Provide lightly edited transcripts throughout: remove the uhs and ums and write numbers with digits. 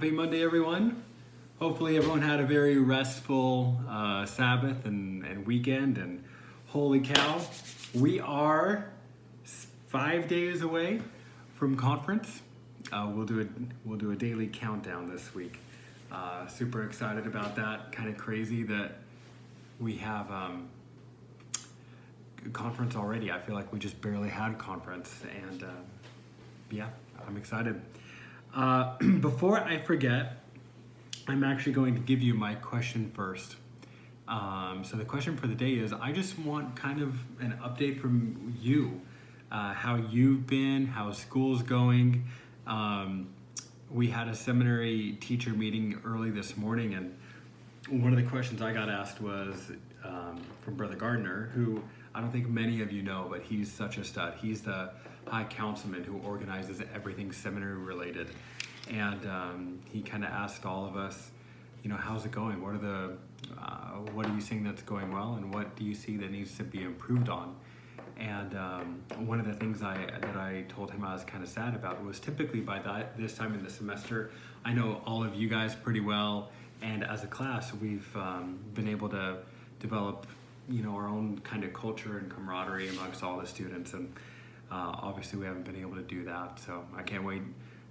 Happy Monday, everyone. Hopefully everyone had a very restful Sabbath and weekend, and holy cow, we are 5 days away from conference. We'll do a daily countdown this week. Super excited about that. Kind of crazy that we have conference already. I feel like we just barely had conference, and yeah, I'm excited. Before I forget, I'm actually going to give you my question first. So the question for the day is, I just want kind of an update from you, how you've been, how school's going. We had a seminary teacher meeting early this morning, and one of the questions I got asked was from Brother Gardner, who I don't think many of you know, but he's such a stud. He's the high councilman who organizes everything seminary related. And he kind of asked all of us, how's it going? What are you seeing that's going well, and what do you see that needs to be improved on? And one of the things that I told him I was kind of sad about was typically by this time in the semester, I know all of you guys pretty well, and as a class, we've been able to develop, our own kind of culture and camaraderie amongst all the students, and obviously we haven't been able to do that. So I can't wait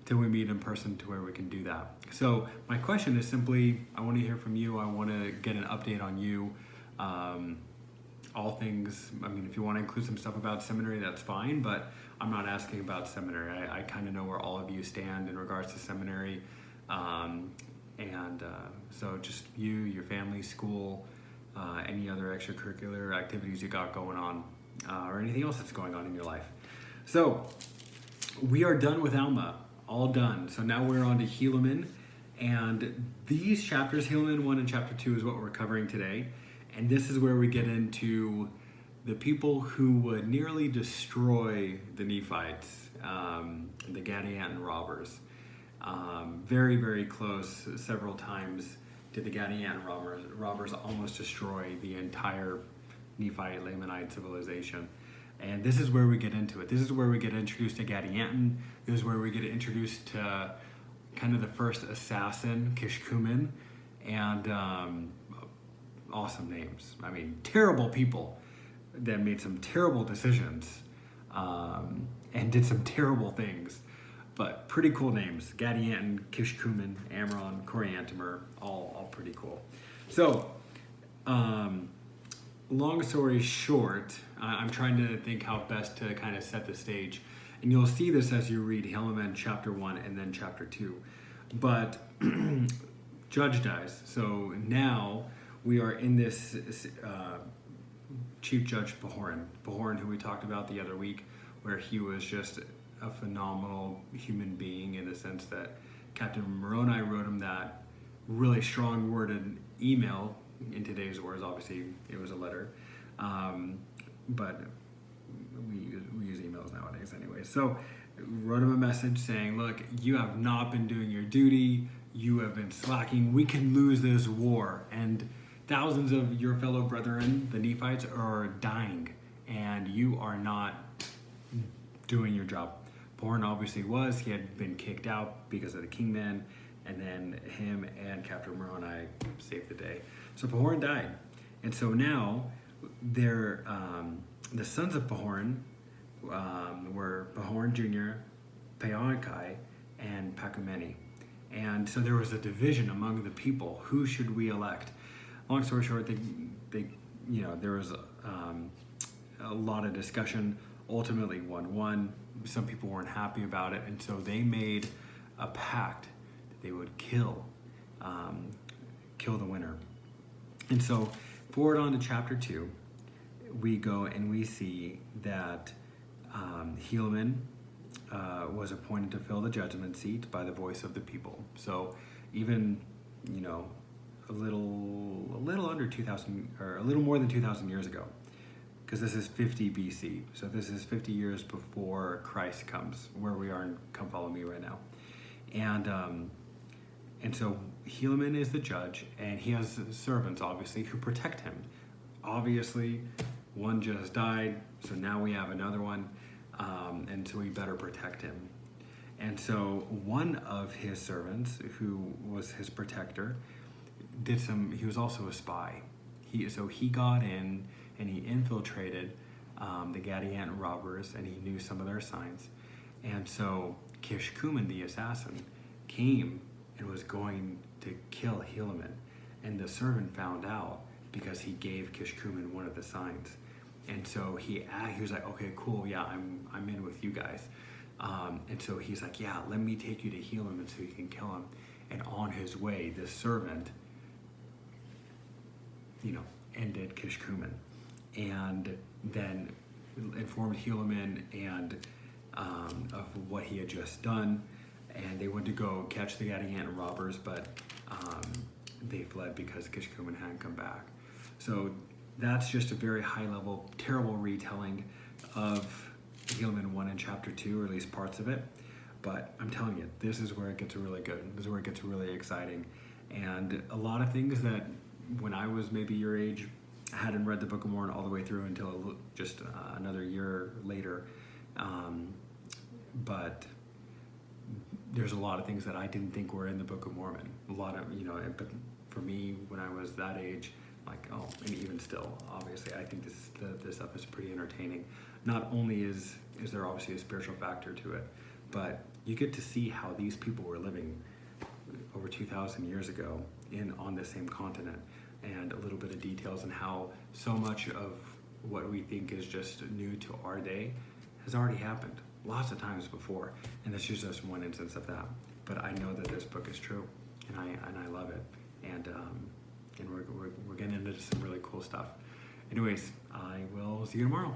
till we meet in person to where we can do that. So my question is simply, I want to hear from you. I want to get an update on you. All things, if you want to include some stuff about seminary, that's fine, but I'm not asking about seminary. I kind of know where all of you stand in regards to seminary. So just you, your family, school, any other extracurricular activities you got going on, or anything else that's going on in your life. So we are done with Alma, all done. So now we're on to Helaman, and these chapters, Helaman 1 and chapter 2, is what we're covering today. And this is where we get into the people who would nearly destroy the Nephites, the Gadianton robbers. Very, very close. Several times did the Gadianton robbers almost destroy the entire Nephite Lamanite civilization. And this is where we get into it. This is where we get introduced to Gadianton. This is where we get introduced to kind of the first assassin, Kishkumen, and awesome names. Terrible people that made some terrible decisions and did some terrible things, but pretty cool names. Gadianton, Kishkumen, Amron, Coriantumr, all pretty cool. So, long story short, I'm trying to think how best to kind of set the stage. And you'll see this as you read Helaman chapter 1 and then chapter 2. But Judge dies. So now we are in this Chief Judge Pahoran, who we talked about the other week, where he was just a phenomenal human being in the sense that Captain Moroni wrote him that really strong worded email. In today's words, obviously it was a letter, but we use emails nowadays anyway. So wrote him a message saying, look, you have not been doing your duty, you have been slacking, we can lose this war, and thousands of your fellow brethren, the Nephites, are dying, and you are not doing your job. Pahoran obviously was. He had been kicked out because of the kingman, and then him and Captain Moroni saved the day. So Pahoran died. And so now they're, the sons of Pahoran were Pahoran Jr., Paonkai, and Pacumeni. And so there was a division among the people. Who should we elect? Long story short, there was a lot of discussion. Ultimately, 1-1. Some people weren't happy about it, and so they made a pact that they would kill the winner. And so, forward on to chapter 2, we go and we see that Helaman was appointed to fill the judgment seat by the voice of the people. So, even a little under 2,000, or a little more than 2,000 years ago, because this is 50 BC. So this is 50 years before Christ comes, where we are in Come Follow Me right now. And so Helaman is the judge, and he has servants, obviously, who protect him. Obviously, one just died, so now we have another one, and so we better protect him. And so one of his servants, who was his protector, he was also a spy. So he got in and he infiltrated the Gadianton robbers, and he knew some of their signs. And so Kishkumen, the assassin, came and was going to kill Helaman. And the servant found out because he gave Kishkumen one of the signs. And so he was like, okay, cool, yeah, I'm in with you guys. And so he's like, yeah, let me take you to Helaman so you can kill him. And on his way, this servant, ended Kishkumen, and then informed Helaman and of what he had just done. And they went to go catch the Gadianton robbers, but they fled because Kishkumen hadn't come back. So that's just a very high level, terrible retelling of Helaman 1 in chapter 2, or at least parts of it. But I'm telling you, this is where it gets really good. This is where it gets really exciting. And a lot of things that when I was maybe your age, I hadn't read the Book of Mormon all the way through until just another year later. But there's a lot of things that I didn't think were in the Book of Mormon. A lot of, but for me, when I was that age, like, oh, and even still, obviously, I think this stuff is pretty entertaining. Not only is there obviously a spiritual factor to it, but you get to see how these people were living over 2,000 years ago on the same continent, and a little bit of details on how so much of what we think is just new to our day has already happened lots of times before, and this is just one instance of that. But I know that this book is true, and I love it, and we're getting into some really cool stuff. Anyways, I will see you tomorrow.